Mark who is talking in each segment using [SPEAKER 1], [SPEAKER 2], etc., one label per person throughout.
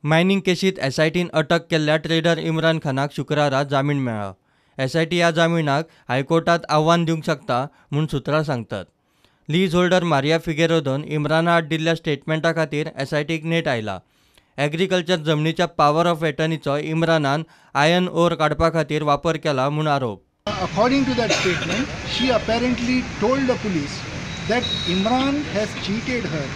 [SPEAKER 1] Mining केशीत एसआयटीन अटक केल्ल्या trader Imran खानाक शुक्रारा जामीन मेळ्ळा। एसआयटी ह्या जामिनाक हायकोर्टात आव्हान दिवंक शकता म्हूण सुत्रां सांगतात। लीज होल्डर मारिया फिगेरोदोन इम्राना आड दिल्ल्या स्टेटमेंटा खातीर एसआयटीक नेट आयला। एग्रीकल्चर जमनीच्या पॉवर ऑफ एटर्नीचो इम्रानान आयर्न ओर काडपा खातीर वापर केला म्हूण आरोप।
[SPEAKER 2] According to that statement, she apparently told the police that Imran has cheated her.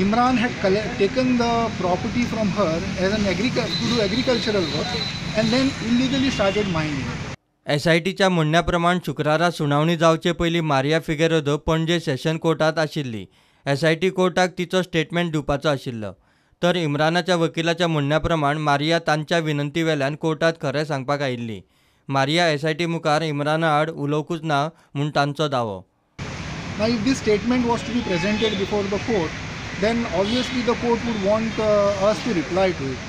[SPEAKER 2] Imran had taken the property from her as to do agricultural work and then illegally started mining.
[SPEAKER 1] एसआयटीच्या म्हणण्याप्रमाण शुक्रारा सुनावणी जावचे पयलीं Maria फिगेरोदो पणजे session कोर्टात आशिल्ली। SIT कोर्टाक तिचो statement दिवपाचो आशिल्लो, तर इम्रानाच्या वकिलाच्या म्हणण्याप्रमाण मारिया तांच्या विनंती वेल्यान कोर्टात खरें सांगपाक आयिल्ली। मारिया एसआयटी मुखार इम्राना आड उलोवंकूच ना म्हूण तांचो दावो।
[SPEAKER 2] Now, if this statement was to be presented before the court, then obviously the court would want us to reply to it.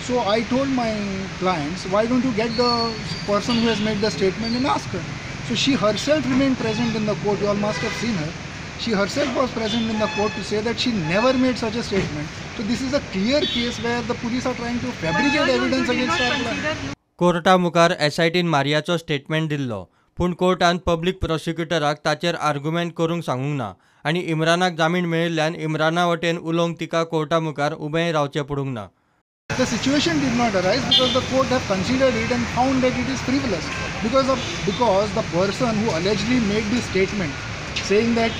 [SPEAKER 2] So I told my clients, why don't you get the person who has made the statement and ask her? So she herself remained present in the court. You all must have seen her. She herself was present in the court to say that she never made such a statement. So this is a clear case where the police are trying to fabricate evidence against our client.
[SPEAKER 1] Carta मुखार एसआयटीन मारियाचो statement दिल्लो, पूण कोर्टान public प्रॉसिक्युटराक ताचेर argument करूंक सांगूंक ना आनी इम्रानाक जामीन मेळिल्ल्यान इम्राना वटेन उलोवंक तिका कोर्टा मुखार उबेंय रावचें पडूंक ना।
[SPEAKER 2] The situation did not arise because the court have considered it and found that it is frivolous because the person who allegedly made this statement saying that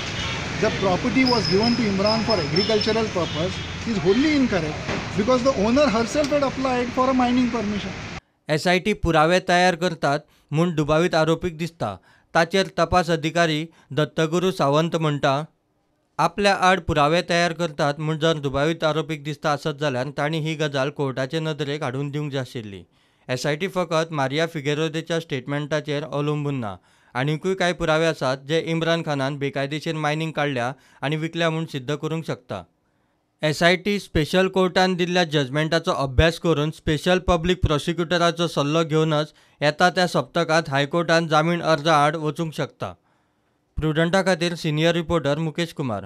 [SPEAKER 2] the property was given to Imran for agricultural purpose is wholly incorrect because the owner herself had applied for a mining permission.
[SPEAKER 1] SIT पुरावे तयार करतात म्हूण दुबावीत आरोपीक दिसता। ताचेर तपास अधिकारी दत्तगुरू सावंत म्हणटा, आपल्या आड पुरावे तयार करतात म्हूण जर दुबावीत आरोपीक दिसता आसत जाल्यार तांणी ही गजाल कोर्टाचे नदरेक हाडून दिवंक जाय आशिल्ली। एसआयटी फकत मारिया फिगेरोदेच्या स्टेटमेंटाचेर अवलंबून ना, आनीकूय कांय पुरावे आसात जे इम्रान खानान बेकायदेशीर मायनिंग काडल्या आनी विकल्या म्हूण सिद्ध करूंक शकता। एसआयटी स्पेशल कोर्टान दिल्ल्या जजमेंटाचो अभ्यास करून स्पेशल पब्लीक प्रॉसिक्युटराचो सल्लो घेवनच येता त्या सप्तकांत हायकोर्टान जामीन अर्जा आड वचूंक शकता। प्रुडंटा खातीर सिनियर रिपोर्टर मुकेश कुमार।